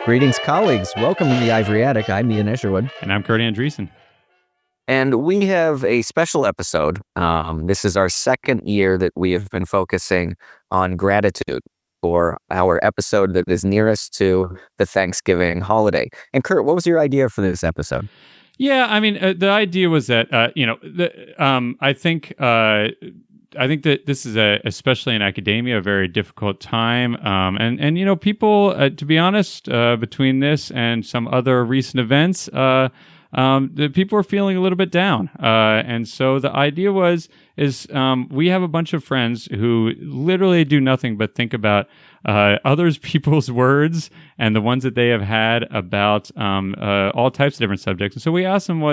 Greetings, colleagues. Welcome to the Ivory Attic. I'm Ian Escherwood. And I'm Kurt Andreessen. And we have a special episode. This is our second year that we have been focusing on gratitude for our episode that is nearest to the Thanksgiving holiday. And Kurt, what was your idea for this episode? Yeah, I mean, the idea was that, I think that this is especially in academia, a very difficult time. And people, to be honest, between this and some other recent events, the people are feeling a little bit down. And so the idea is we have a bunch of friends who literally do nothing but think about others people's words and the ones that they have had about all types of different subjects. And so we asked them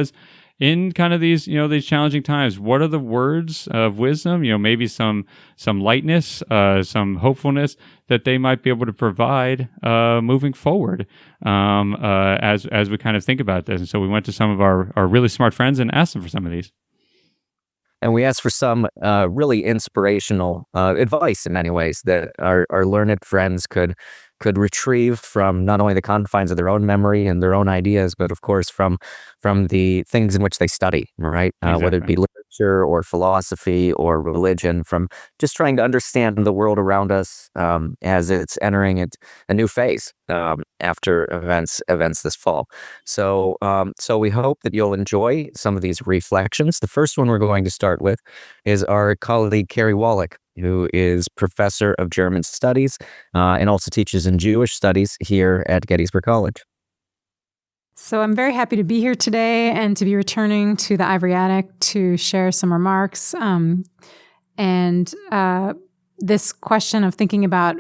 in kind of these challenging times, what are the words of wisdom, maybe some lightness, some hopefulness that they might be able to provide moving forward as we kind of think about this. And so we went to some of our really smart friends and asked them for some of these. And we asked for some really inspirational advice in many ways that our learned friends could retrieve from not only the confines of their own memory and their own ideas, but of course from the things in which they study, right? Exactly. Whether it be literature or philosophy or religion, from just trying to understand the world around us as it's entering a new phase after events this fall. So we hope that you'll enjoy some of these reflections. The first one we're going to start with is our colleague Carrie Wallach, who is professor of German studies and also teaches in Jewish studies here at Gettysburg College. So I'm very happy to be here today and to be returning to the Ivory Attic to share some remarks. And this question of thinking about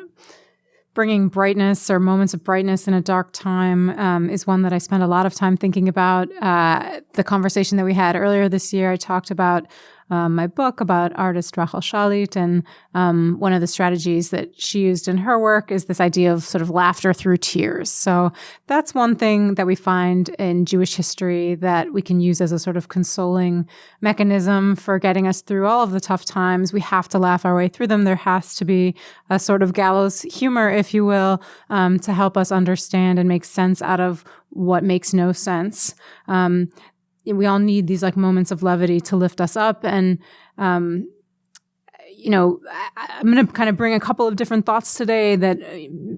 bringing brightness or moments of brightness in a dark time is one that I spent a lot of time thinking about. The conversation that we had earlier this year, I talked about my book about artist Rachel Shalit, and one of the strategies that she used in her work is this idea of sort of laughter through tears. So that's one thing that we find in Jewish history that we can use as a sort of consoling mechanism for getting us through all of the tough times. We have to laugh our way through them. There has to be a sort of gallows humor, if you will, to help us understand and make sense out of what makes no sense. We all need these moments of levity to lift us up. And, I'm going to kind of bring a couple of different thoughts today that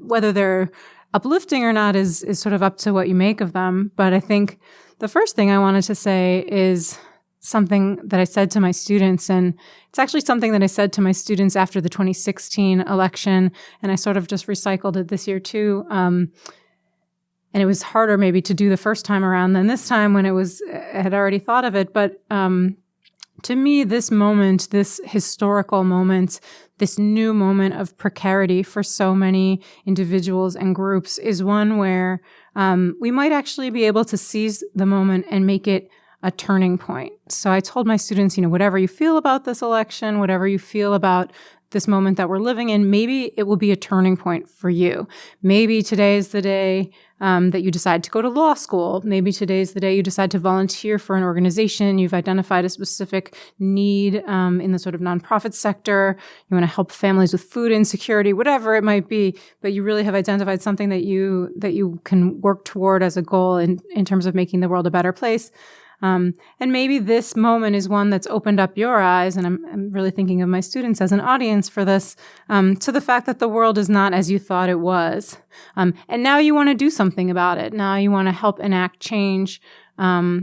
whether they're uplifting or not is sort of up to what you make of them. But I think the first thing I wanted to say is something that I said to my students, and it's actually something that I said to my students after the 2016 election, and I sort of just recycled it this year too. And it was harder maybe to do the first time around than this time when I had already thought of it. But to me, this moment, this historical moment, this new moment of precarity for so many individuals and groups is one where we might actually be able to seize the moment and make it a turning point. So I told my students, whatever you feel about this election, whatever you feel about this moment that we're living in, maybe it will be a turning point for you. Maybe today is the day that you decide to go to law school. Maybe today is the day you decide to volunteer for an organization. You've identified a specific need in the sort of nonprofit sector. You want to help families with food insecurity, whatever it might be. But you really have identified something that you can work toward as a goal in terms of making the world a better place. And maybe this moment is one that's opened up your eyes, and I'm really thinking of my students as an audience for this, to the fact that the world is not as you thought it was. And now you want to do something about it. Now you want to help enact change, or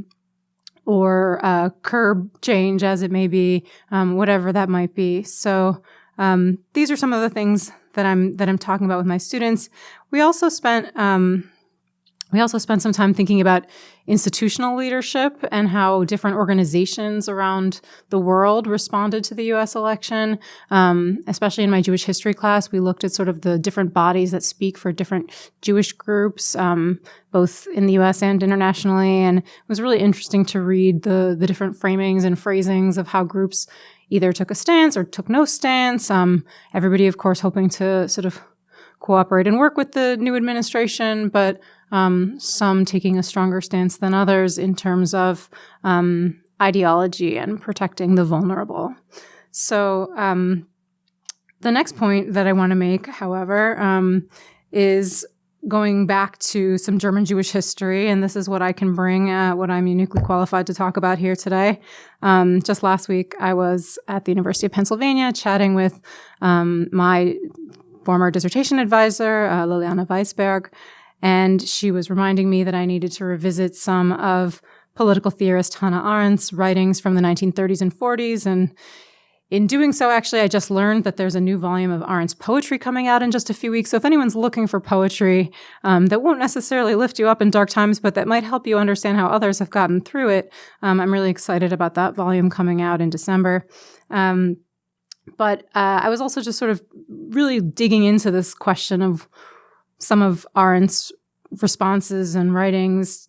curb change, as it may be, whatever that might be. So these are some of the things that I'm talking about with my students. We also spent some time thinking about institutional leadership and how different organizations around the world responded to the U.S. election. Especially in my Jewish history class, we looked at sort of the different bodies that speak for different Jewish groups, both in the U.S. and internationally. And it was really interesting to read the different framings and phrasings of how groups either took a stance or took no stance. Everybody, of course, hoping to sort of cooperate and work with the new administration, but some taking a stronger stance than others in terms of ideology and protecting the vulnerable. So the next point that I want to make, however, is going back to some German Jewish history, and this is what I can bring, what I'm uniquely qualified to talk about here today. Just last week, I was at the University of Pennsylvania chatting with my former dissertation advisor, Liliana Weisberg, and she was reminding me that I needed to revisit some of political theorist Hannah Arendt's writings from the 1930s and 40s, and in doing so, actually, I just learned that there's a new volume of Arendt's poetry coming out in just a few weeks. So if anyone's looking for poetry that won't necessarily lift you up in dark times, but that might help you understand how others have gotten through it, I'm really excited about that volume coming out in December. But I was also just sort of really digging into this question of some of Arendt's responses and writings,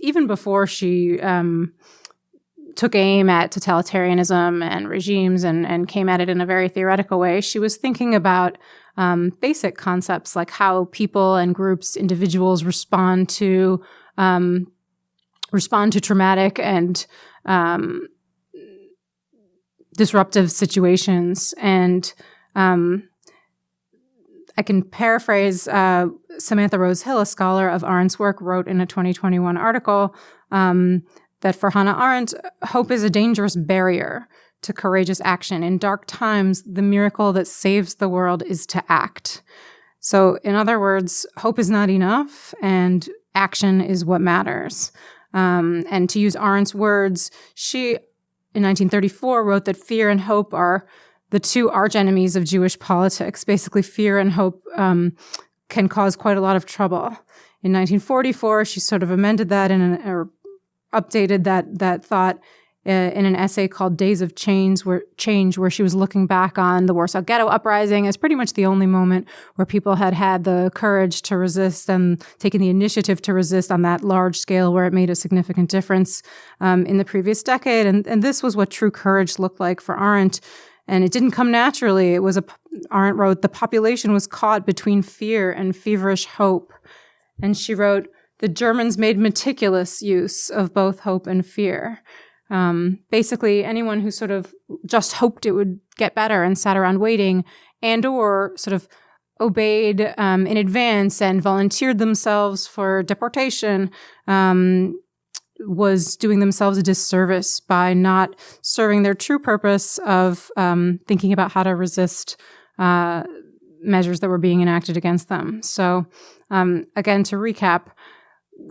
even before she took aim at totalitarianism and regimes and came at it in a very theoretical way. She was thinking about basic concepts like how people and groups, individuals respond to traumatic and disruptive situations. And I can paraphrase Samantha Rose Hill, a scholar of Arendt's work, wrote in a 2021 article that for Hannah Arendt, hope is a dangerous barrier to courageous action. In dark times, the miracle that saves the world is to act. So, in other words, hope is not enough, and action is what matters. And to use Arendt's words, she, in 1934, wrote that fear and hope are the two archenemies of Jewish politics. Basically, fear and hope can cause quite a lot of trouble. In 1944, she sort of amended that or updated that thought in an essay called Days of Change, where she was looking back on the Warsaw Ghetto Uprising as pretty much the only moment where people had the courage to resist and taken the initiative to resist on that large scale where it made a significant difference in the previous decade. And this was what true courage looked like for Arendt. And it didn't come naturally. Arendt wrote, the population was caught between fear and feverish hope. And she wrote, the Germans made meticulous use of both hope and fear. Basically, anyone who sort of just hoped it would get better and sat around waiting and or sort of obeyed in advance and volunteered themselves for deportation was doing themselves a disservice by not serving their true purpose of thinking about how to resist measures that were being enacted against them. So again, to recap,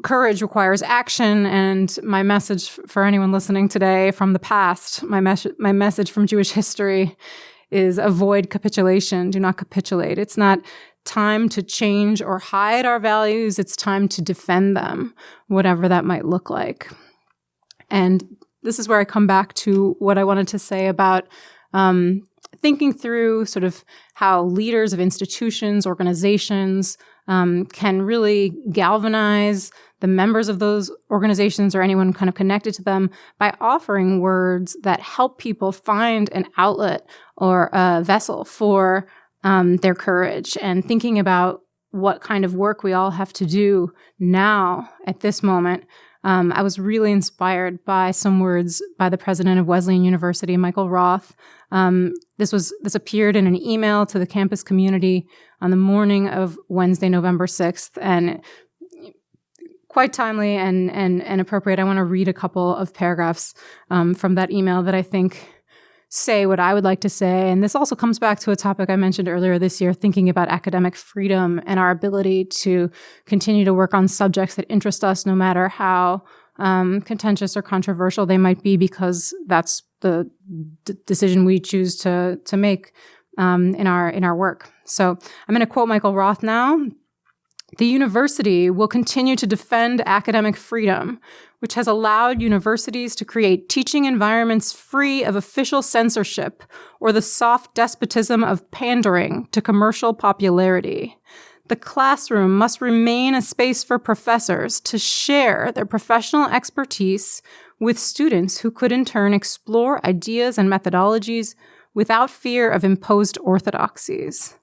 courage requires action, and my message for anyone listening today from the past, my message from Jewish history is avoid capitulation. Do not capitulate. It's not time to change or hide our values. It's time to defend them, whatever that might look like. And this is where I come back to what I wanted to say about thinking through sort of how leaders of institutions, organizations, can really galvanize the members of those organizations or anyone kind of connected to them by offering words that help people find an outlet or a vessel for their courage, and thinking about what kind of work we all have to do now at this moment. I was really inspired by some words by the president of Wesleyan University, Michael Roth. This appeared in an email to the campus community on the morning of Wednesday, November 6th, and quite timely and appropriate. I want to read a couple of paragraphs from that email that I think say what I would like to say. And this also comes back to a topic I mentioned earlier this year, thinking about academic freedom and our ability to continue to work on subjects that interest us, no matter how contentious or controversial they might be, because that's the decision we choose to make in our work. So I'm going to quote Michael Roth now. The university will continue to defend academic freedom, which has allowed universities to create teaching environments free of official censorship or the soft despotism of pandering to commercial popularity. The classroom must remain a space for professors to share their professional expertise with students who could in turn explore ideas and methodologies without fear of imposed orthodoxies.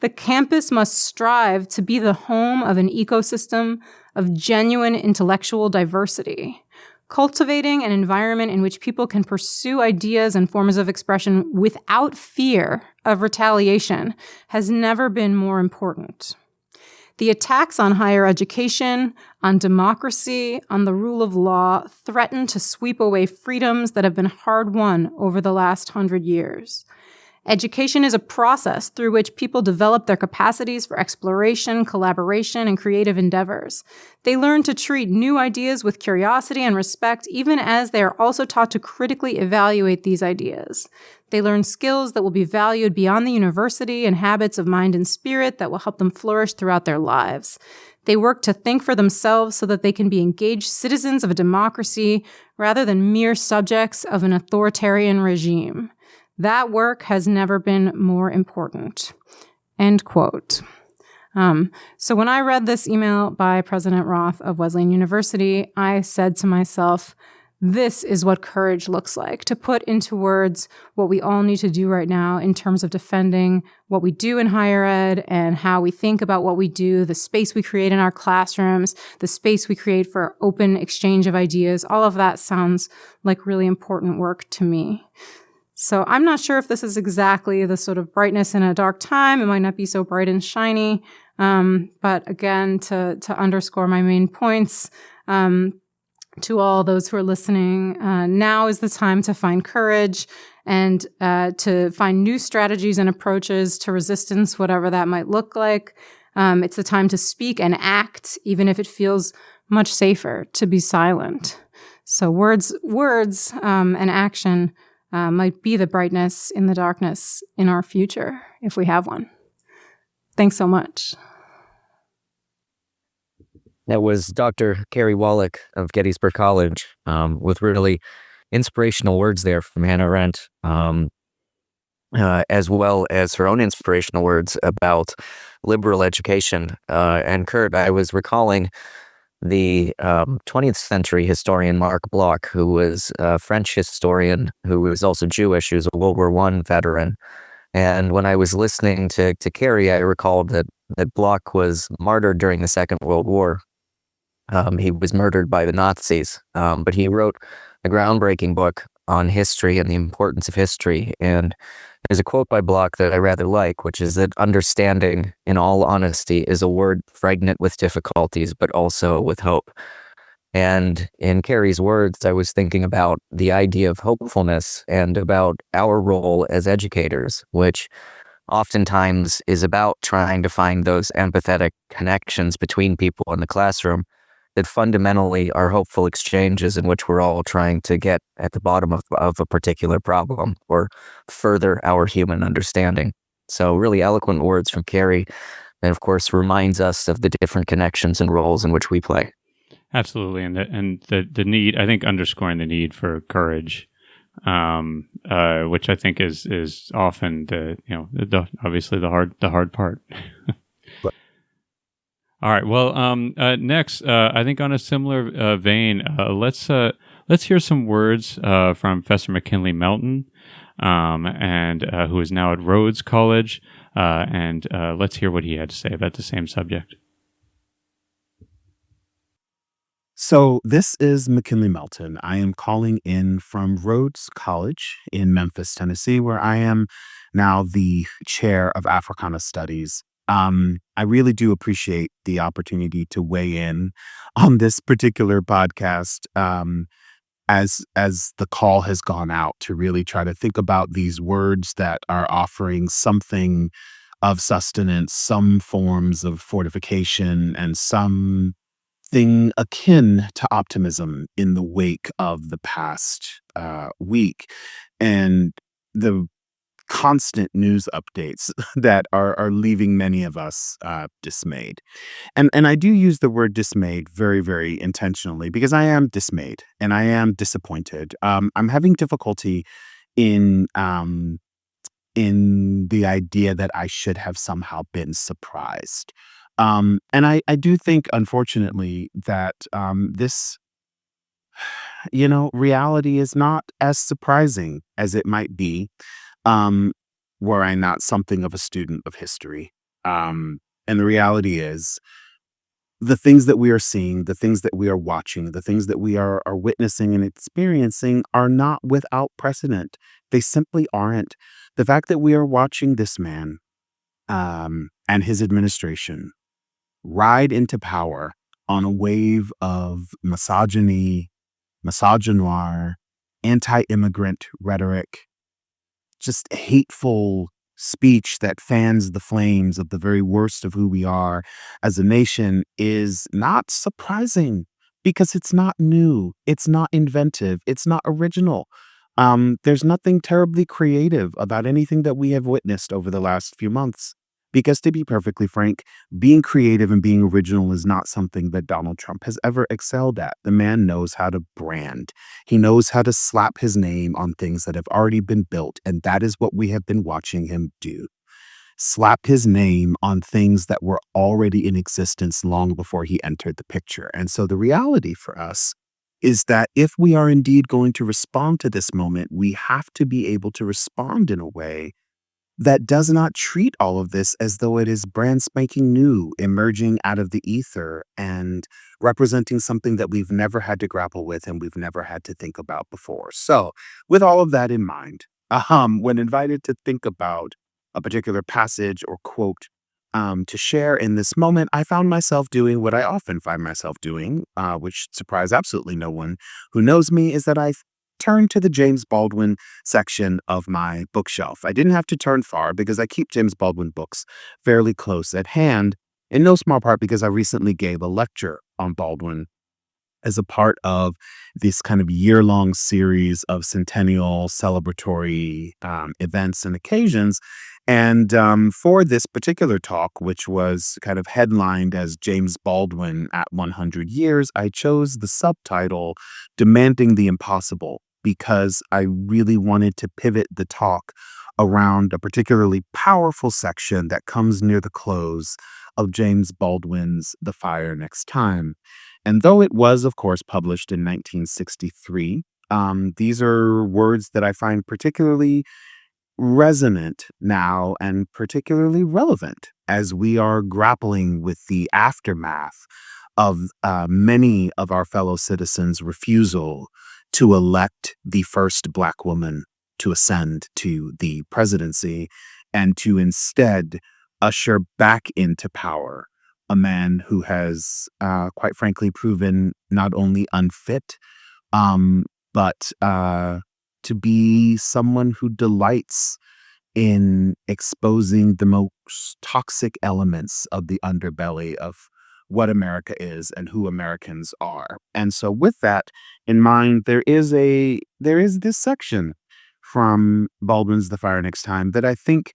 The campus must strive to be the home of an ecosystem of genuine intellectual diversity, cultivating an environment in which people can pursue ideas and forms of expression without fear of retaliation has never been more important. The attacks on higher education, on democracy, on the rule of law threaten to sweep away freedoms that have been hard-won over the last 100 years. Education is a process through which people develop their capacities for exploration, collaboration, and creative endeavors. They learn to treat new ideas with curiosity and respect, even as they are also taught to critically evaluate these ideas. They learn skills that will be valued beyond the university and habits of mind and spirit that will help them flourish throughout their lives. They work to think for themselves so that they can be engaged citizens of a democracy rather than mere subjects of an authoritarian regime. That work has never been more important. End quote. So when I read this email by President Roth of Wesleyan University, I said to myself, this is what courage looks like, to put into words what we all need to do right now in terms of defending what we do in higher ed and how we think about what we do, the space we create in our classrooms, the space we create for open exchange of ideas. All of that sounds like really important work to me. So I'm not sure if this is exactly the sort of brightness in a dark time. It might not be so bright and shiny. But again, to underscore my main points, to all those who are listening, now is the time to find courage and to find new strategies and approaches to resistance, whatever that might look like. It's the time to speak and act, even if it feels much safer to be silent. So words, and action might be the brightness in the darkness in our future, if we have one. Thanks so much. That was Dr. Carrie Wallach of Gettysburg College, with really inspirational words there from Hannah Arendt, as well as her own inspirational words about liberal education. And Kurt, I was recalling the 20th century historian Marc Bloch, who was a French historian who was also Jewish. He was a World War I veteran. And when I was listening to Carrie, I recalled that Bloch was martyred during the Second World War. He was murdered by the Nazis, but he wrote a groundbreaking book on history and the importance of history. And there's a quote by Bloch that I rather like, which is that understanding, in all honesty, is a word pregnant with difficulties, but also with hope. And in Carrie's words, I was thinking about the idea of hopefulness and about our role as educators, which oftentimes is about trying to find those empathetic connections between people in the classroom that fundamentally are hopeful exchanges in which we're all trying to get at the bottom of a particular problem or further our human understanding. So really eloquent words from Carrie, and of course reminds us of the different connections and roles in which we play. Absolutely, and the need, I think, underscoring the need for courage, which I think is often obviously the hard part. All right. Well, next, I think on a similar vein, let's hear some words from Professor McKinley Melton, and who is now at Rhodes College, and let's hear what he had to say about the same subject. So this is McKinley Melton. I am calling in from Rhodes College in Memphis, Tennessee, where I am now the chair of Africana Studies. I really do appreciate the opportunity to weigh in on this particular podcast, as the call has gone out to really try to think about these words that are offering something of sustenance, some forms of fortification, and something akin to optimism in the wake of the past week and the constant news updates that are leaving many of us dismayed. And I do use the word dismayed very, very intentionally because I am dismayed and I am disappointed. I'm having difficulty in the idea that I should have somehow been surprised. And I do think, unfortunately, that this reality is not as surprising as it might be, were I not something of a student of history. And the reality is, the things that we are seeing, the things that we are watching, the things that we are witnessing and experiencing are not without precedent. They simply aren't. The fact that we are watching this man and his administration ride into power on a wave of misogyny, misogynoir, anti-immigrant rhetoric, just hateful speech that fans the flames of the very worst of who we are as a nation is not surprising because it's not new, it's not inventive, it's not original. There's nothing terribly creative about anything that we have witnessed over the last few months. Because to be perfectly frank, being creative and being original is not something that Donald Trump has ever excelled at. The man knows how to brand. He knows how to slap his name on things that have already been built, and that is what we have been watching him do. Slap his name on things that were already in existence long before he entered the picture. And so the reality for us is that if we are indeed going to respond to this moment, we have to be able to respond in a way that does not treat all of this as though it is brand spanking new, emerging out of the ether and representing something that we've never had to grapple with and we've never had to think about before. So, with all of that in mind, when invited to think about a particular passage or quote to share in this moment, I found myself doing what I often find myself doing, which surprised absolutely no one who knows me, is that I turned to the James Baldwin section of my bookshelf. I didn't have to turn far because I keep James Baldwin books fairly close at hand, in no small part because I recently gave a lecture on Baldwin as a part of this kind of year-long series of centennial celebratory events and occasions. And for this particular talk, which was kind of headlined as James Baldwin at 100 Years, I chose the subtitle Demanding the Impossible because I really wanted to pivot the talk around a particularly powerful section that comes near the close of James Baldwin's The Fire Next Time. And though it was, of course, published in 1963, these are words that I find particularly resonant now and particularly relevant as we are grappling with the aftermath of many of our fellow citizens' refusal to elect the first Black woman to ascend to the presidency and to instead usher back into power a man who has, quite frankly, proven not only unfit, but to be someone who delights in exposing the most toxic elements of the underbelly of what America is and who Americans are. And so with that in mind, there is this section from Baldwin's The Fire Next Time that I think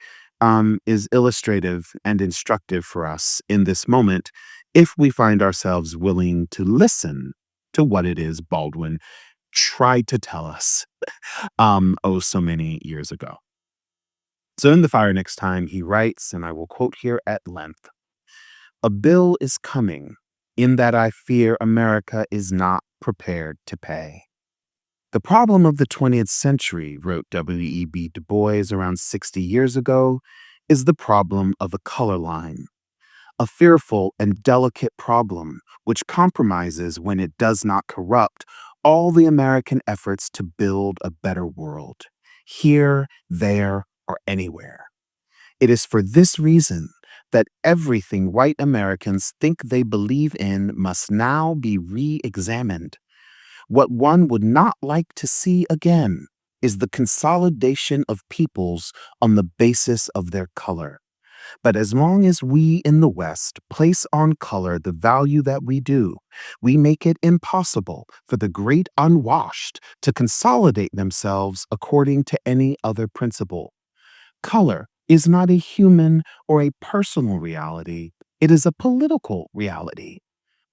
is illustrative and instructive for us in this moment if we find ourselves willing to listen to what it is Baldwin tried to tell us so many years ago. So in The Fire Next Time, he writes, and I will quote here at length, "A bill is coming in that I fear America is not prepared to pay. The problem of the 20th century," wrote W.E.B. Du Bois around 60 years ago, "is the problem of a color line. A fearful and delicate problem which compromises when it does not corrupt all the American efforts to build a better world, here, there, or anywhere. It is for this reason that everything white Americans think they believe in must now be re-examined. What one would not like to see again is the consolidation of peoples on the basis of their color. But as long as we in the West place on color the value that we do, we make it impossible for the great unwashed to consolidate themselves according to any other principle. Color is not a human or a personal reality, it is a political reality.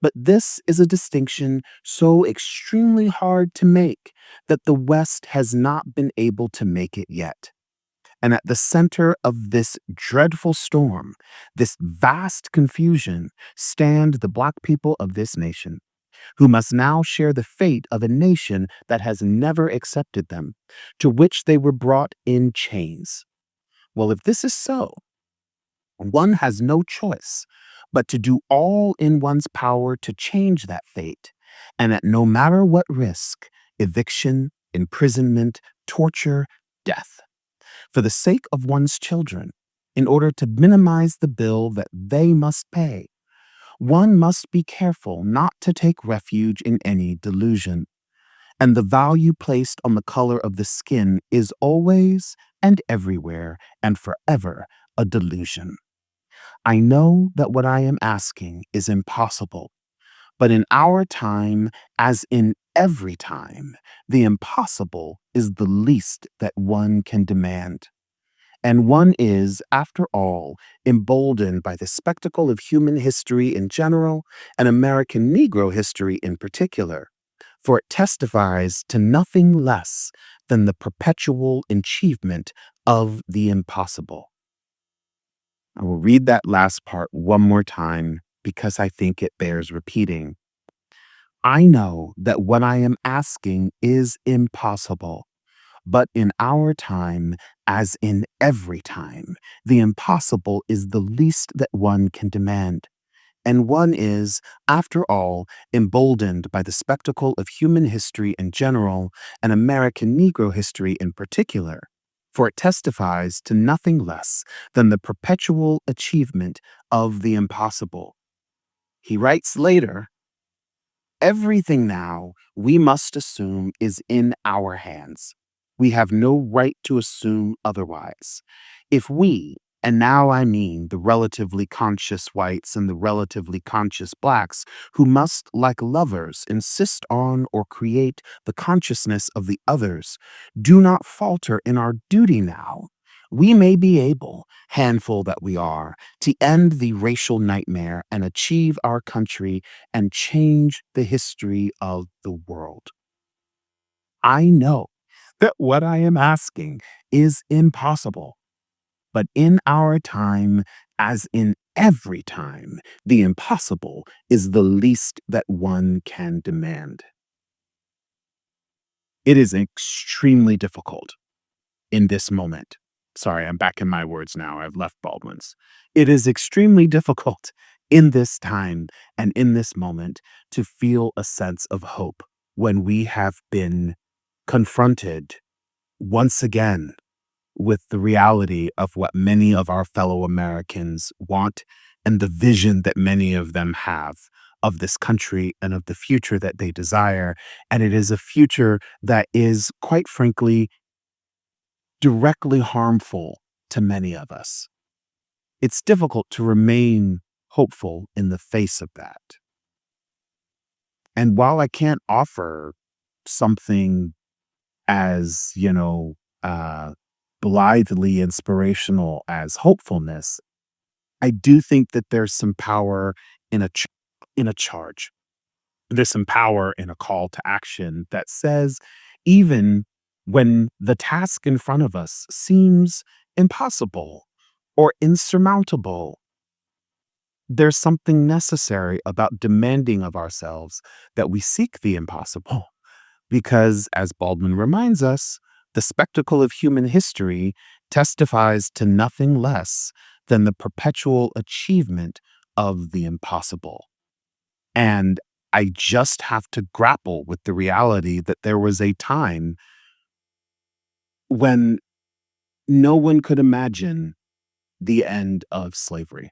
But this is a distinction so extremely hard to make that the West has not been able to make it yet. And at the center of this dreadful storm, this vast confusion, stand the Black people of this nation, who must now share the fate of a nation that has never accepted them, to which they were brought in chains. Well, if this is so, one has no choice but to do all in one's power to change that fate, and at no matter what risk, eviction, imprisonment, torture, death, for the sake of one's children, in order to minimize the bill that they must pay. one must be careful not to take refuge in any delusion, and the value placed on the color of the skin is always and everywhere and forever a delusion. I know that what I am asking is impossible, but in our time, as in every time, the impossible is the least that one can demand. And one is, after all, emboldened by the spectacle of human history in general and American Negro history in particular, for it testifies to nothing less than the perpetual achievement of the impossible. I will read that last part one more time because I think it bears repeating. I know that what I am asking is impossible, but in our time, as in every time, the impossible is the least that one can demand. And one is, after all, emboldened by the spectacle of human history in general and American Negro history in particular, for it testifies to nothing less than the perpetual achievement of the impossible. He writes later, everything now we must assume is in our hands. We have no right to assume otherwise. If we, and now I mean the relatively conscious whites and the relatively conscious blacks, who must, like lovers, insist on or create the consciousness of the others, do not falter in our duty now, we may be able, handful that we are, to end the racial nightmare and achieve our country and change the history of the world. I know that what I am asking is impossible, but in our time, as in every time, the impossible is the least that one can demand. It is extremely difficult in this moment. Sorry, I'm back in my words now. I've left Baldwin's. It is extremely difficult in this time and in this moment to feel a sense of hope when we have been confronted once again with the reality of what many of our fellow Americans want and the vision that many of them have of this country and of the future that they desire. And it is a future that is, quite frankly, directly harmful to many of us. It's difficult to remain hopeful in the face of that. And while I can't offer something as, blithely inspirational as hopefulness, I do think that there's some power in in a charge. There's some power in a call to action that says, even when the task in front of us seems impossible or insurmountable, there's something necessary about demanding of ourselves that we seek the impossible. Because, as Baldwin reminds us, the spectacle of human history testifies to nothing less than the perpetual achievement of the impossible. And I just have to grapple with the reality that there was a time when no one could imagine the end of slavery.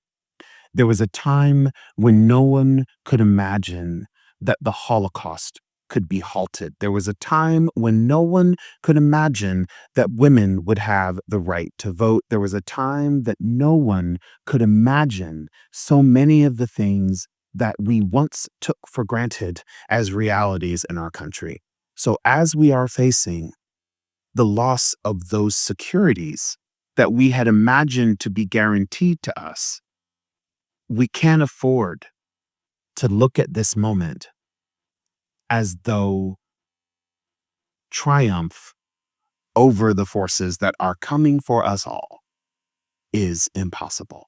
There was a time when no one could imagine that the Holocaust could be halted. There was a time when no one could imagine that women would have the right to vote. There was a time that no one could imagine so many of the things that we once took for granted as realities in our country. So as we are facing the loss of those securities that we had imagined to be guaranteed to us, we can't afford to look at this moment as though triumph over the forces that are coming for us all is impossible.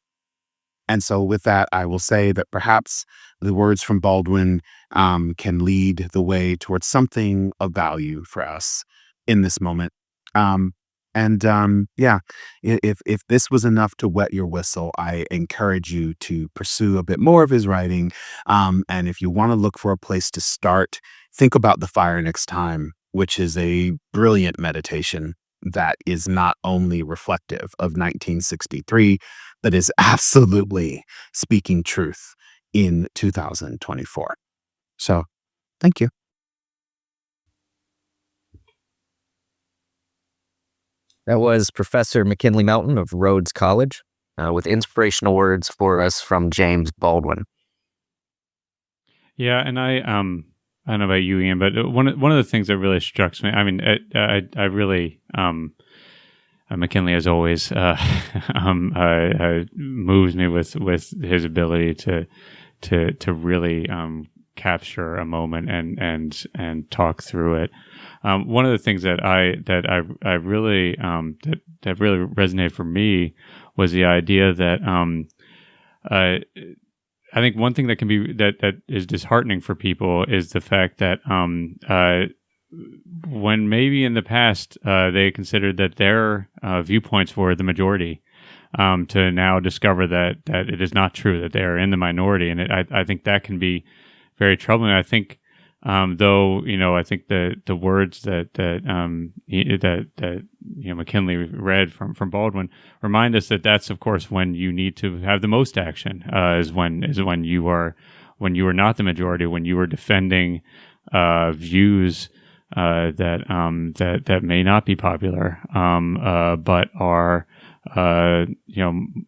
And so with that, I will say that perhaps the words from Baldwin can lead the way towards something of value for us in this moment. Um, yeah, if this was enough to wet your whistle, I encourage you to pursue a bit more of his writing. And if you want to look for a place to start, think about The Fire Next Time, which is a brilliant meditation that is not only reflective of 1963, but is absolutely speaking truth in 2024. So thank you. That was Professor McKinley Melton of Rhodes College with inspirational words for us from James Baldwin. Yeah, and I don't know about you, Ian, but one of the things that really struck me. I mean, I really McKinley, as always, moves me with his ability to really capture a moment and talk through it. One of the things that I really that really resonated for me was the idea that I think one thing that can be that is disheartening for people is the fact that when maybe in the past they considered that their viewpoints were the majority, to now discover that it is not true, that they are in the minority, and I think that can be very troubling. I think, though, I think the words that McKinley read from Baldwin remind us that that's of course when you need to have the most action, is when you are not the majority, when you are defending views that may not be popular, but are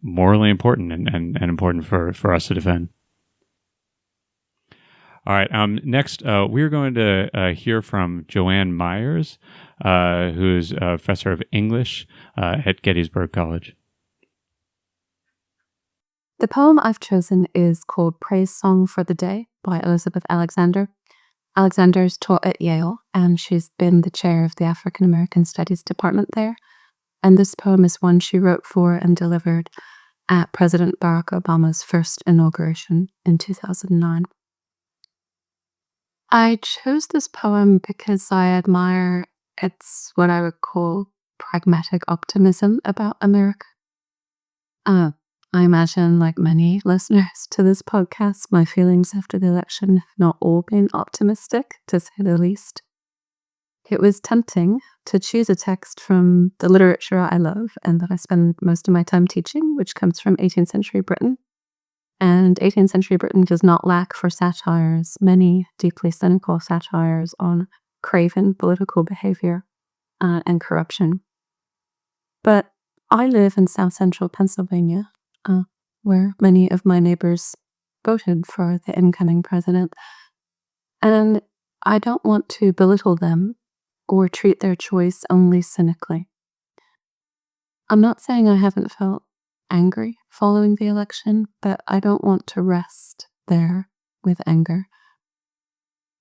morally important and important for us to defend. All right. Next, we're going to hear from Joanne Myers, who's a professor of English at Gettysburg College. The poem I've chosen is called Praise Song for the Day by Elizabeth Alexander. Alexander's taught at Yale, and she's been the chair of the African American Studies department there. And this poem is one she wrote for and delivered at President Barack Obama's first inauguration in 2009. I chose this poem because I admire its what I would call pragmatic optimism about America. I imagine, like many listeners to this podcast, my feelings after the election have not all been optimistic, to say the least. It was tempting to choose a text from the literature I love and that I spend most of my time teaching, which comes from 18th century Britain. And 18th century Britain does not lack for satires, many deeply cynical satires on craven political behavior and corruption. But I live in South Central Pennsylvania, where many of my neighbors voted for the incoming president. And I don't want to belittle them or treat their choice only cynically. I'm not saying I haven't felt angry following the election, but I don't want to rest there with anger.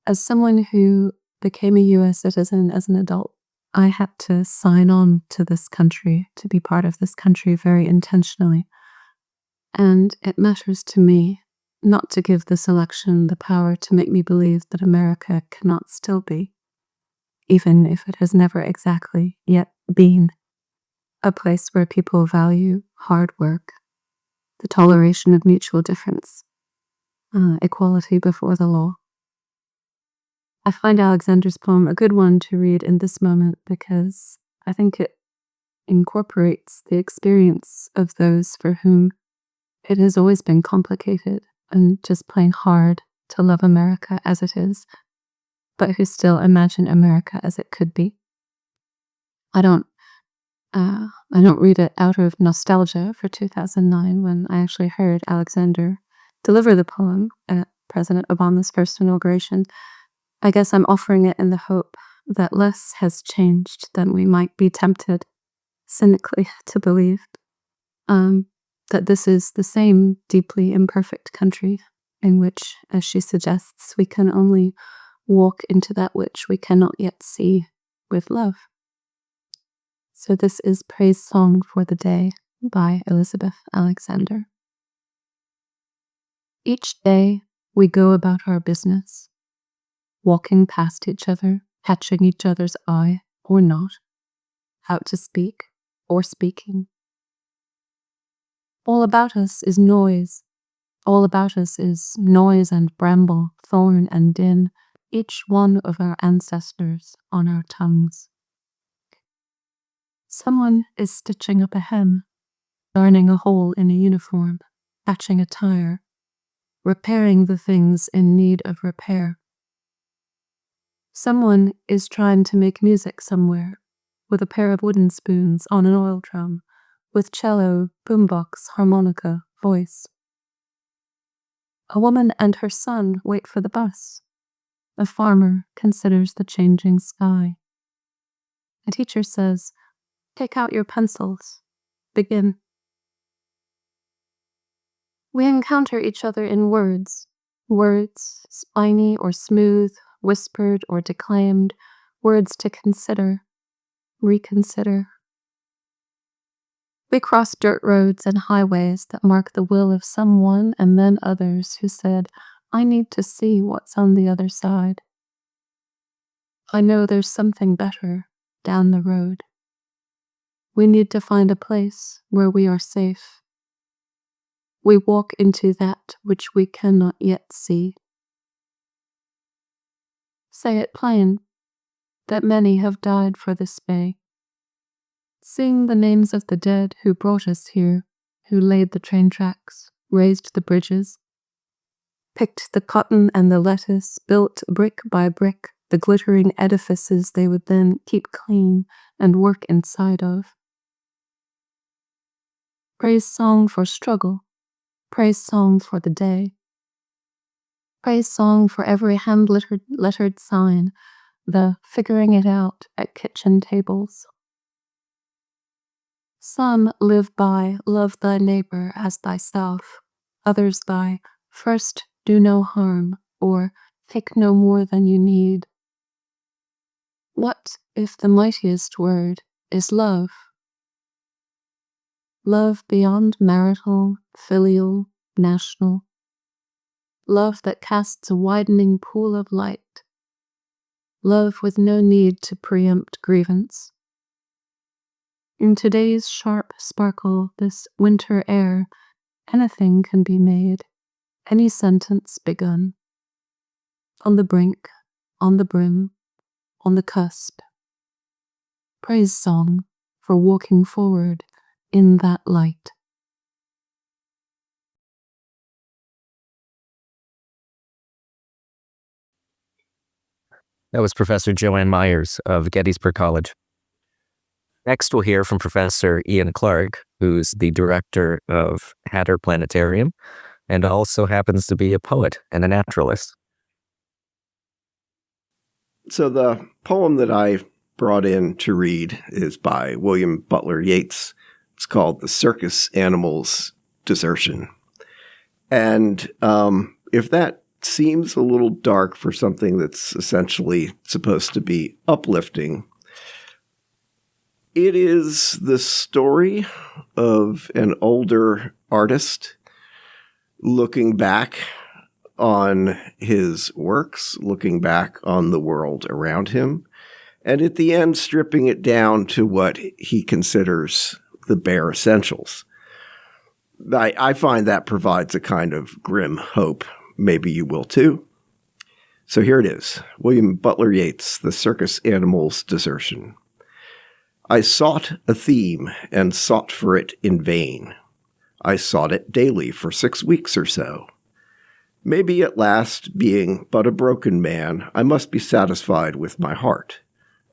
As someone who became a US citizen as an adult, I had to sign on to this country, to be part of this country very intentionally. And it matters to me not to give this election the power to make me believe that America cannot still be, even if it has never exactly yet been, a place where people value hard work, the toleration of mutual difference, equality before the law. I find Alexander's poem a good one to read in this moment because I think it incorporates the experience of those for whom it has always been complicated and just plain hard to love America as it is, but who still imagine America as it could be. I don't read it out of nostalgia for 2009 when I actually heard Alexander deliver the poem at President Obama's first inauguration. I guess I'm offering it in the hope that less has changed than we might be tempted cynically to believe, that this is the same deeply imperfect country in which, as she suggests, we can only walk into that which we cannot yet see with love. So this is Praise Song for the Day by Elizabeth Alexander. Each day we go about our business, walking past each other, catching each other's eye or not, out to speak or speaking. All about us is noise. All about us is noise and bramble, thorn and din, each one of our ancestors on our tongues. Someone is stitching up a hem, darning a hole in a uniform, patching a tire. repairing the things in need of repair. Someone is trying to make music somewhere, with a pair of wooden spoons on an oil drum, with cello, boombox, harmonica, voice. A woman and her son wait for the bus. A farmer considers the changing sky. A teacher says, "Take out your pencils. Begin." We encounter each other in words, spiny or smooth, whispered or declaimed, words to consider, reconsider. We cross dirt roads and highways that mark the will of someone and then others who said, "I need to see what's on the other side. I know there's something better down the road. We need to find a place where we are safe. We walk into that which we cannot yet see." Say it plain, that many have died for this bay. Sing the names of the dead who brought us here, who laid the train tracks, raised the bridges, picked the cotton and the lettuce, built brick by brick the glittering edifices they would then keep clean and work inside of. Praise song for struggle, praise song for the day. Praise song for every hand-lettered sign, the figuring it out at kitchen tables. Some live by love thy neighbor as thyself, others by first do no harm or take no more than you need. What if the mightiest word is love? Love beyond marital, filial, national. Love that casts a widening pool of light. Love with no need to preempt grievance. In today's sharp sparkle, this winter air, anything can be made, any sentence begun. On the brink, on the brim, on the cusp. Praise song for walking forward in that light. That was Professor Joanne Myers of Gettysburg College. Next, we'll hear from Professor Ian Clark, who's the director of Hatter Planetarium and also happens to be a poet and a naturalist. So the poem that I brought in to read is by William Butler Yeats. It's called The Circus Animal's Desertion. And if that seems a little dark for something that's essentially supposed to be uplifting, it is the story of an older artist looking back on his works, looking back on the world around him, and at the end stripping it down to what he considers the bare essentials. I find that provides a kind of grim hope. Maybe you will too. So here it is. William Butler Yeats, The Circus Animal's Desertion. I sought a theme and sought for it in vain. I sought it daily for 6 weeks or so. Maybe at last, being but a broken man, I must be satisfied with my heart.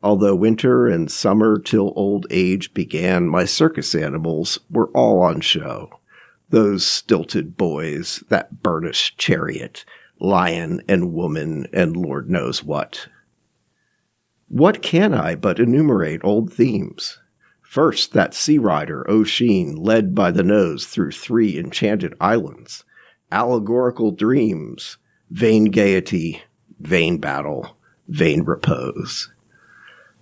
Although winter and summer till old age began, my circus animals were all on show. Those stilted boys, that burnished chariot, lion and woman, and Lord knows what. What can I but enumerate old themes? First, that sea rider, Oisin, led by the nose through 3 enchanted islands. Allegorical dreams, vain gaiety, vain battle, vain repose.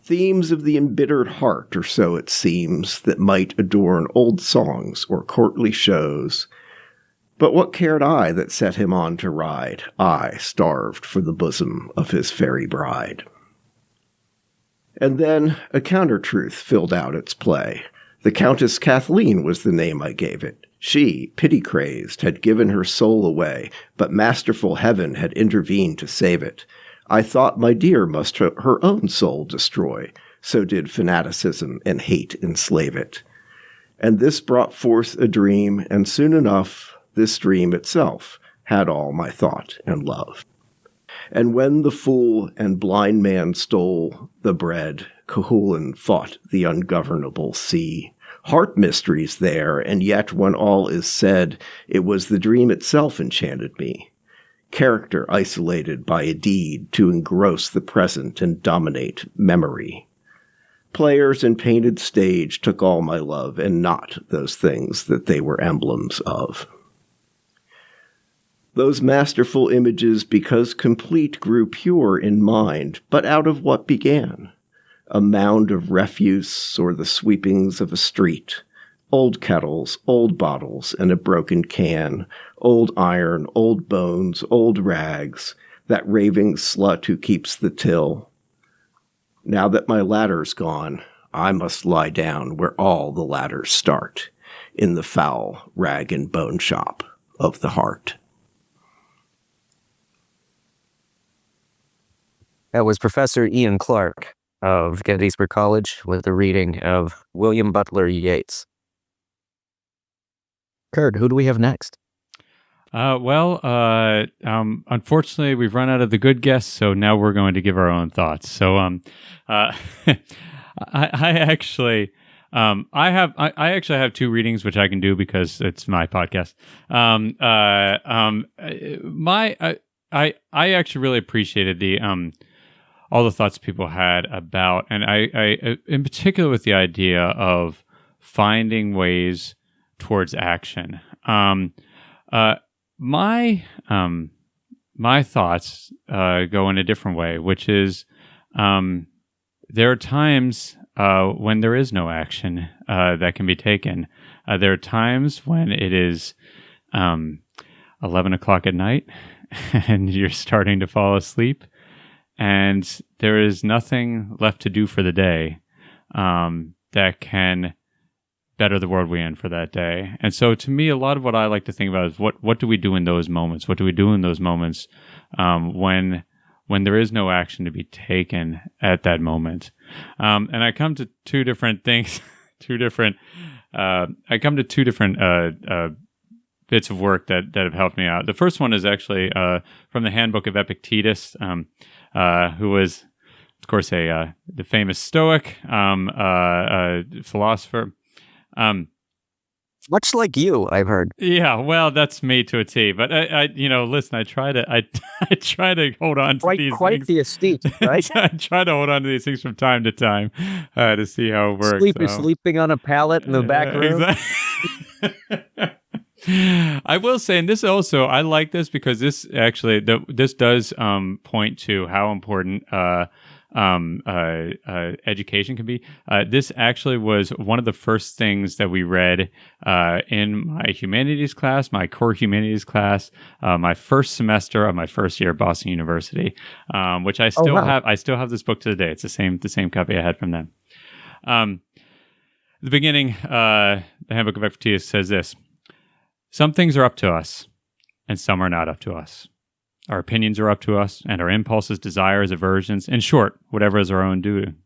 Themes of the embittered heart, or so it seems, that might adorn old songs or courtly shows. But what cared I that set him on to ride, I, starved for the bosom of his fairy bride? And then a counter-truth filled out its play. The Countess Kathleen was the name I gave it. She, pity-crazed, had given her soul away, but masterful heaven had intervened to save it. I thought my dear must her own soul destroy, so did fanaticism and hate enslave it. And this brought forth a dream, and soon enough, this dream itself had all my thought and love. And when the fool and blind man stole the bread, Cuchulainn fought the ungovernable sea. Heart mysteries there, and yet when all is said, it was the dream itself enchanted me. Character isolated by a deed to engross the present and dominate memory. Players and painted stage took all my love, and not those things that they were emblems of. Those masterful images, because complete, grew pure in mind, but out of what began? A mound of refuse or the sweepings of a street, old kettles, old bottles, and a broken can, old iron, old bones, old rags, that raving slut who keeps the till. Now that my ladder's gone, I must lie down where all the ladders start, in the foul rag and bone shop of the heart. That was Professor Ian Clark of Gettysburg College with a reading of William Butler Yeats. Kurt, who do we have next? Unfortunately, we've run out of the good guests, so now we're going to give our own thoughts. So, I actually have two readings which I can do because it's my podcast. I actually really appreciated the all the thoughts people had about, and I in particular with the idea of finding ways towards action. My thoughts go in a different way, which is there are times when there is no action that can be taken. There are times when it is 11 o'clock at night and you're starting to fall asleep, and there is nothing left to do for the day that can better the world we're in for that day. And so to me, a lot of what I like to think about is what do we do in those moments? What do we do in those moments when there is no action to be taken at that moment? And I come to two different things, I come to two different bits of work that have helped me out. The first one is actually from the Handbook of Epictetus, who was, of course, the famous Stoic philosopher. Much like you, I've heard. Yeah, well, that's me to a T. But listen, I try to hold on to these quite things. the estate, right? I try to hold on to these things from time to time to see how it works. Sleeping on a pallet in the back room. Exactly. I will say, and this also, I like this because this actually, this does point to how important education can be. This actually was one of the first things that we read in my humanities class, my core humanities class, my first semester of my first year at Boston University, which I still have. I still have this book to the day. It's the same copy I had from them. The beginning, the Handbook of Epictetus says this: some things are up to us, and some are not up to us. Our opinions are up to us, and our impulses, desires, aversions, in short, whatever is our own doing.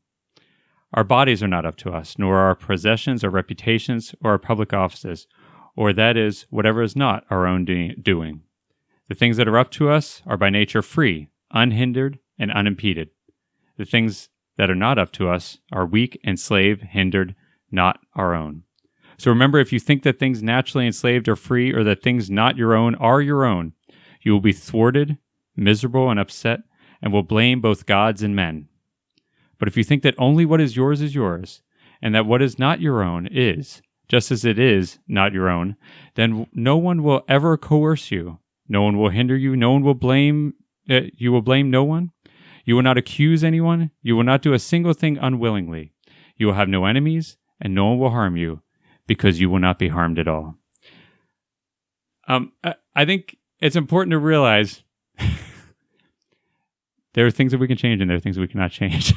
Our bodies are not up to us, nor our possessions or reputations or our public offices, or that is, whatever is not our own doing. The things that are up to us are by nature free, unhindered, and unimpeded. The things that are not up to us are weak, enslaved, hindered, not our own. So remember, if you think that things naturally enslaved are free, or that things not your own are your own, you will be thwarted, miserable, and upset, and will blame both gods and men. But if you think that only what is yours, and that what is not your own is, just as it is not your own, then no one will ever coerce you. No one will hinder you. No one will blame. You will blame no one. You will not accuse anyone. You will not do a single thing unwillingly. You will have no enemies, and no one will harm you, because you will not be harmed at all. I think it's important to realize there are things that we can change and there are things that we cannot change.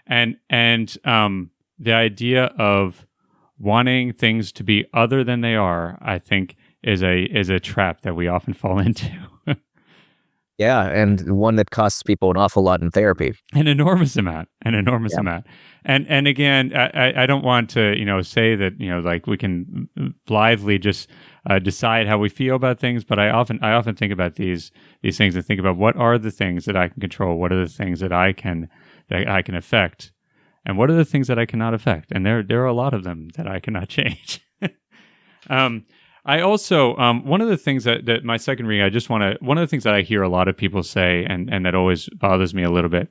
and the idea of wanting things to be other than they are, I think, is a trap that we often fall into. Yeah, and one that costs people an awful lot in therapy. An enormous amount. And again, I don't want to, say that, like we can blithely just decide how we feel about things. But I often think about these things and think about what are the things that I can control, what are the things that I can affect, and what are the things that I cannot affect. And there are a lot of them that I cannot change. I also one of the things that my second reading, one of the things that I hear a lot of people say, and that always bothers me a little bit,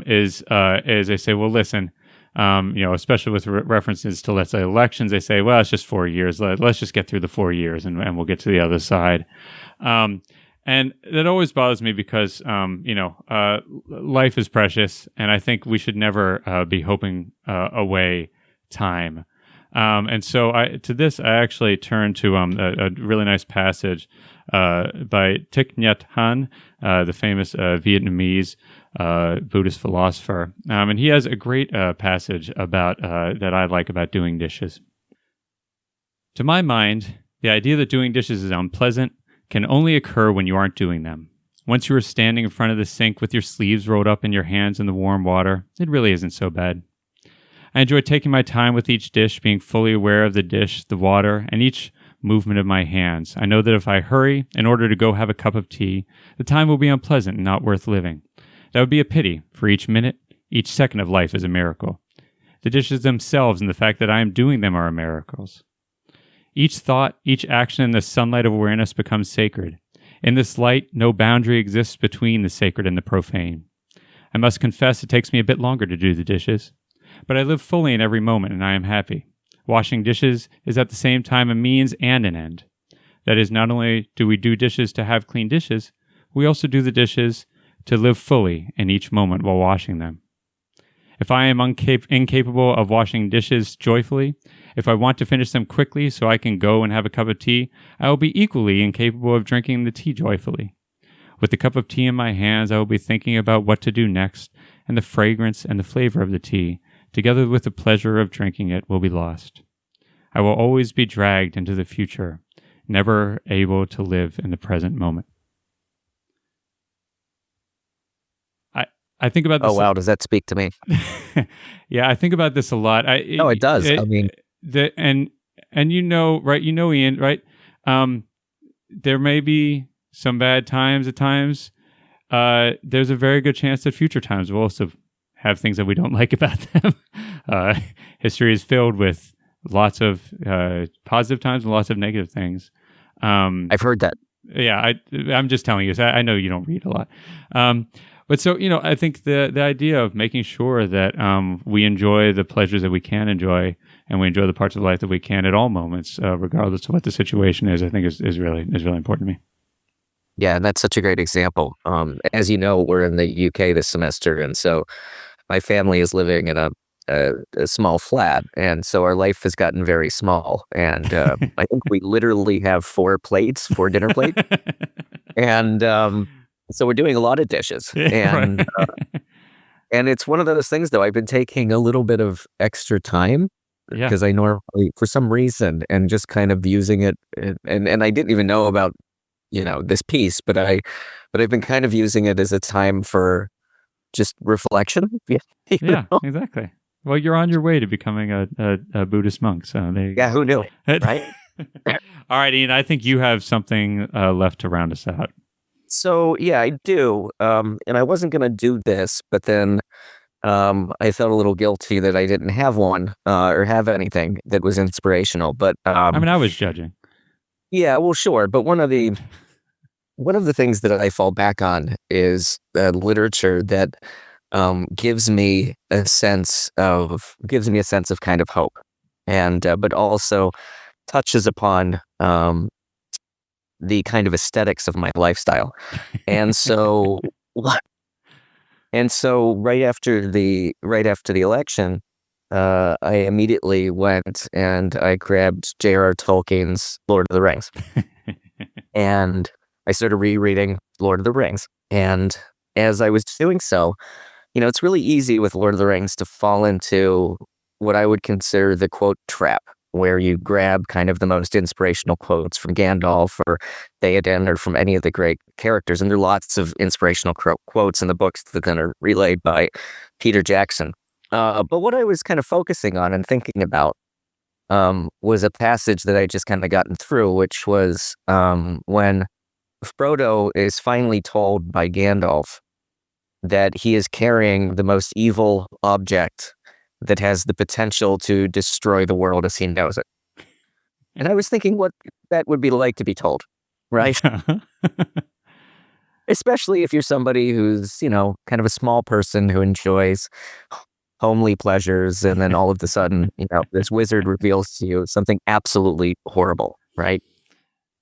is they say, well, listen, especially with references to, let's say, elections, they say, well, it's just 4 years. Let's just get through the 4 years and we'll get to the other side. And that always bothers me because, life is precious, and I think we should never be hoping away time. And so I actually turned to a really nice passage by Thich Nhat Hanh, the famous Vietnamese Buddhist philosopher. And he has a great passage about that I like about doing dishes. To my mind, the idea that doing dishes is unpleasant can only occur when you aren't doing them. Once you are standing in front of the sink with your sleeves rolled up in your hands in the warm water, it really isn't so bad. I enjoy taking my time with each dish, being fully aware of the dish, the water, and each movement of my hands. I know that if I hurry in order to go have a cup of tea, the time will be unpleasant and not worth living. That would be a pity, for each minute, each second of life is a miracle. The dishes themselves and the fact that I am doing them are miracles. Each thought, each action in the sunlight of awareness becomes sacred. In this light, no boundary exists between the sacred and the profane. I must confess it takes me a bit longer to do the dishes, but I live fully in every moment and I am happy. Washing dishes is at the same time a means and an end. That is, not only do we do dishes to have clean dishes, we also do the dishes to live fully in each moment while washing them. If I am incapable of washing dishes joyfully, if I want to finish them quickly so I can go and have a cup of tea, I will be equally incapable of drinking the tea joyfully. With the cup of tea in my hands, I will be thinking about what to do next, and the fragrance and the flavor of the tea, together with the pleasure of drinking it, will be lost. I will always be dragged into the future, never able to live in the present moment. I think about this. Oh, wow. Does that speak to me? Yeah, I think about this a lot. No, it does. I mean, and right? Ian, right? There may be some bad times at times. There's a very good chance that future times will also have things that we don't like about them. History is filled with lots of positive times and lots of negative things. I've heard that. Yeah, I'm just telling you. So I know you don't read a lot. But so, I think the idea of making sure that we enjoy the pleasures that we can enjoy, and we enjoy the parts of life that we can at all moments, regardless of what the situation is, I think is really important to me. Yeah, and that's such a great example. As you know, we're in the UK this semester, and so my family is living in a small flat, and so our life has gotten very small. And I think we literally have 4 dinner plates, and so we're doing a lot of dishes. And and it's one of those things, though. I've been taking a little bit of extra time because I normally, for some reason, and just kind of using it, and I didn't even know about this piece, but I've been kind of using it as a time for just reflection. Yeah, exactly. Well, you're on your way to becoming a Buddhist monk, so there you go. Yeah, who knew, right? All right, Ian, I think you have something left to round us out. So, yeah, I do. And I wasn't going to do this, but then I felt a little guilty that I didn't have one or have anything that was inspirational. But I was judging. Yeah, well, sure. But one of the things that I fall back on is literature that gives me a sense of kind of hope, and but also touches upon the kind of aesthetics of my lifestyle. And so right after the election, I immediately went and I grabbed J.R.R. Tolkien's Lord of the Rings. And I started rereading Lord of the Rings. And as I was doing so, it's really easy with Lord of the Rings to fall into what I would consider the quote trap, where you grab kind of the most inspirational quotes from Gandalf or Theoden or from any of the great characters. And there are lots of inspirational quotes in the books that then are relayed by Peter Jackson. But what I was kind of focusing on and thinking about was a passage that I just kind of gotten through, which was when Frodo is finally told by Gandalf that he is carrying the most evil object that has the potential to destroy the world as he knows it. And I was thinking what that would be like to be told, right? Especially if you're somebody who's, kind of a small person who enjoys homely pleasures, and then all of a sudden, this wizard reveals to you something absolutely horrible, right?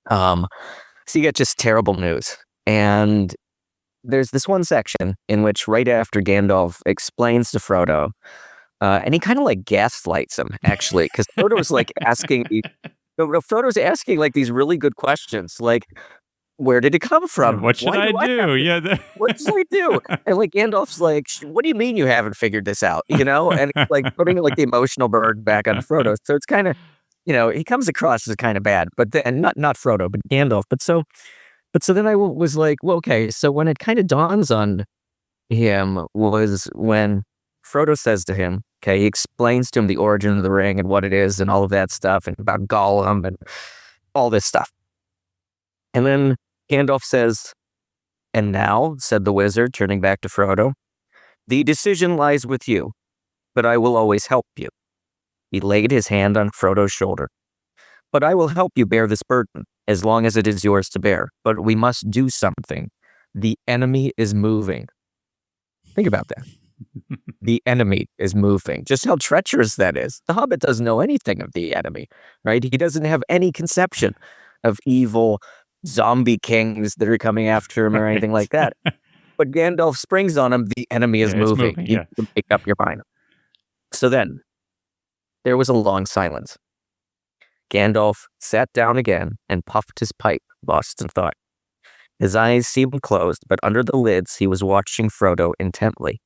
So you get just terrible news. And there's this one section in which right after Gandalf explains to Frodo, and he kind of like gaslights him, actually, because Frodo's like Frodo's asking like these really good questions, like, where did it come from? What should Why I do I have do? to- Yeah. What should I do? And like Gandalf's like, what do you mean you haven't figured this out? And it's like putting like the emotional burden back on Frodo. So it's kind of, he comes across as kind of bad, but then not Frodo, but Gandalf. But so then I was like, well, okay. So when it kind of dawns on him was when Frodo says to him, okay, he explains to him the origin of the ring and what it is and all of that stuff and about Gollum and all this stuff. And then Gandalf says, "And now," said the wizard, turning back to Frodo, "the decision lies with you, but I will always help you." He laid his hand on Frodo's shoulder. "But I will help you bear this burden, as long as it is yours to bear. But we must do something. The enemy is moving." Think about that. The enemy is moving. Just how treacherous that is. The Hobbit doesn't know anything of the enemy, right? He doesn't have any conception of evil zombie kings that are coming after him or anything like that. But Gandalf springs on him. The enemy is Yeah, it's moving. moving, You yeah. need to make up your mind. So then, there was a long silence. Gandalf sat down again and puffed his pipe, lost in thought. His eyes seemed closed, but under the lids he was watching Frodo intently.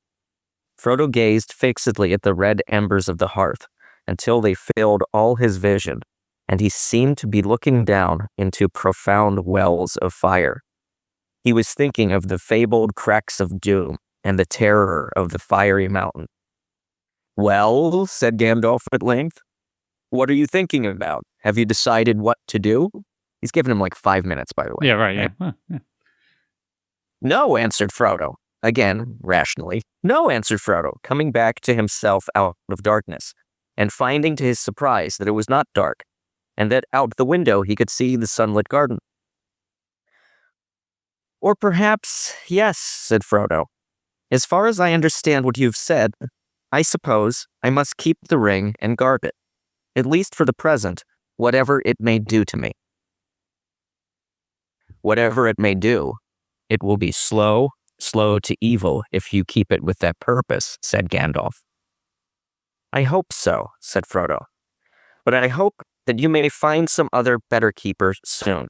Frodo gazed fixedly at the red embers of the hearth until they filled all his vision, and he seemed to be looking down into profound wells of fire. He was thinking of the fabled cracks of doom and the terror of the fiery mountain. "Well," said Gandalf at length, "what are you thinking about? Have you decided what to do?" He's given him like 5 minutes, by the way. Yeah, right. Yeah. Huh, yeah. "No," answered Frodo. Again, rationally. "No," answered Frodo, coming back to himself out of darkness, and finding to his surprise that it was not dark, and that out the window he could see the sunlit garden. "Or perhaps, yes," said Frodo. "As far as I understand what you've said, I suppose I must keep the ring and guard it, at least for the present, whatever it may do to me." "Whatever it may do, it will be slow to evil if you keep it with that purpose," said Gandalf. "I hope so," said Frodo. "But I hope that you may find some other better keeper soon.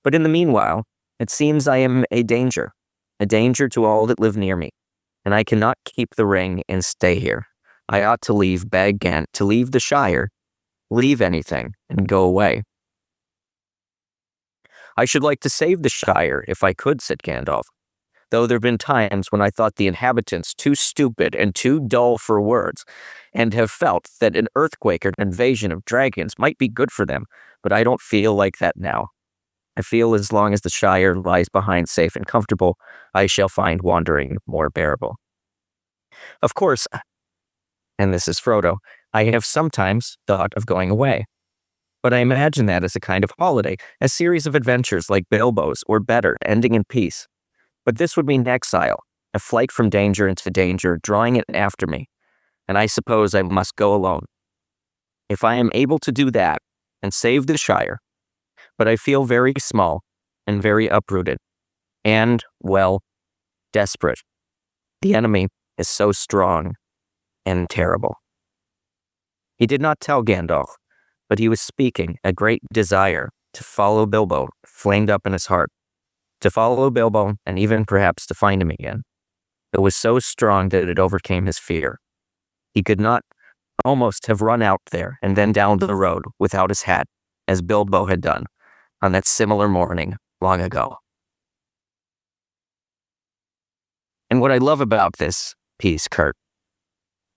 But in the meanwhile, it seems I am a danger to all that live near me, and I cannot keep the ring and stay here. I ought to leave Bag Gant, to leave the Shire, leave anything, and go away." "I should like to save the Shire if I could," said Gandalf, "though there have been times when I thought the inhabitants too stupid and too dull for words, and have felt that an earthquake or an invasion of dragons might be good for them, but I don't feel like that now. I feel as long as the Shire lies behind safe and comfortable, I shall find wandering more bearable. Of course," and this is Frodo, "I have sometimes thought of going away. But I imagine that as a kind of holiday, a series of adventures like Bilbo's, or better, ending in peace. But this would mean exile, a flight from danger into danger, drawing it after me, and I suppose I must go alone. If I am able to do that, and save the Shire, but I feel very small, and very uprooted, and, well, desperate. The enemy is so strong and terrible." He did not tell Gandalf, but he was speaking a great desire to follow Bilbo flamed up in his heart, to follow Bilbo and even perhaps to find him again. It was so strong that it overcame his fear. He could not almost have run out there and then down the road without his hat, as Bilbo had done on that similar morning long ago. And what I love about this piece, Kurt,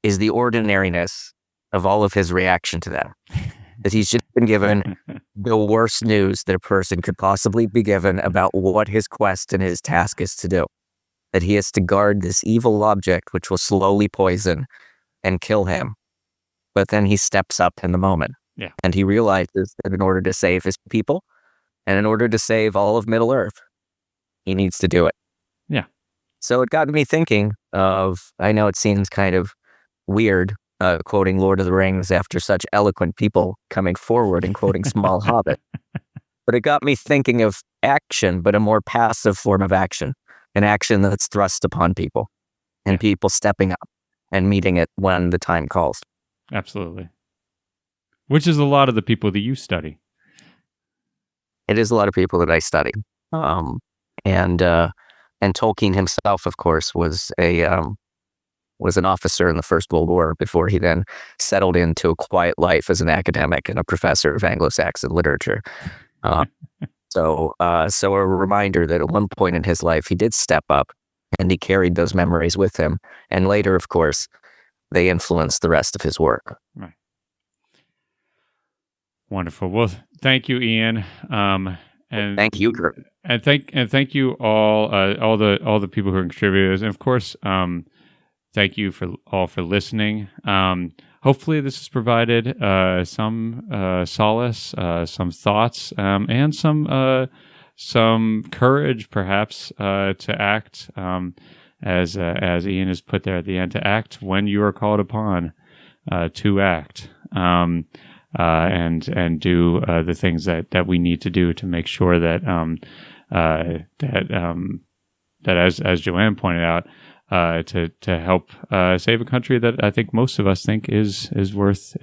is the ordinariness of all of his reaction to that. That he's just been given the worst news that a person could possibly be given about what his quest and his task is to do. That he has to guard this evil object which will slowly poison and kill him. But then he steps up in the moment. Yeah. And he realizes that in order to save his people and in order to save all of Middle Earth, he needs to do it. Yeah. So it got me thinking of, I know it seems kind of weird quoting Lord of the Rings after such eloquent people coming forward and quoting Small Hobbit. But it got me thinking of action, but a more passive form of action, an action that's thrust upon people and people stepping up and meeting it when the time calls. Absolutely. Which is a lot of the people that you study. It is a lot of people that I study. And Tolkien himself, of course, was an officer in the First World War before he then settled into a quiet life as an academic and a professor of Anglo-Saxon literature. So a reminder that at one point in his life, he did step up and he carried those memories with him. And later, of course, they influenced the rest of his work. Right. Wonderful. Well, thank you, Ian. And thank you, Kurt. And thank you all the people who are contributors, and of course, thank you for listening. Hopefully, this has provided some solace, some thoughts, and some courage, perhaps, to act as Ian has put there at the end, to act when you are called upon to act. And do the things that we need to do to make sure that as Joanne pointed out, to help save a country that I think most of us think is worth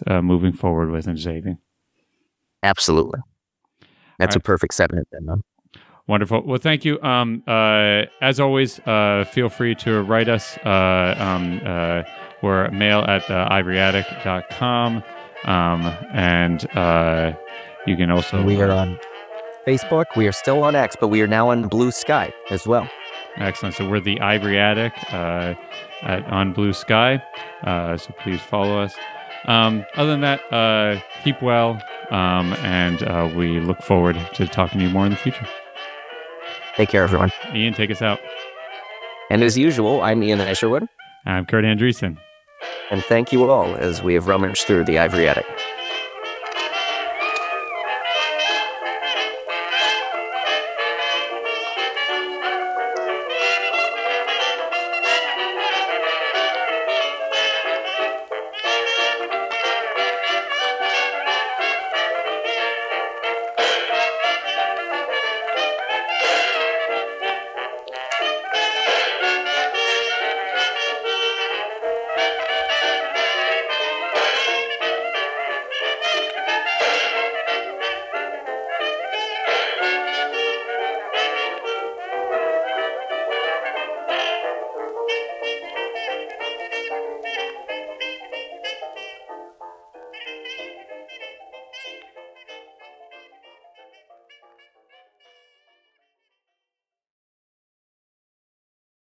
moving forward with and saving. Absolutely, that's a perfect sentiment, then. Wonderful. Well, thank you. As always, feel free to write us. We're mail@ivoryattic.com. And you can also... We are on Facebook. We are still on X, but we are now on Blue Sky as well. Excellent. So we're the Ivory Attic on Blue Sky. So please follow us. Other than that, keep well. And we look forward to talking to you more in the future. Take care, everyone. Ian, take us out. And as usual, I'm Ian Isherwood. I'm Kurt Andreessen. And thank you all as we have rummaged through the Ivory Attic.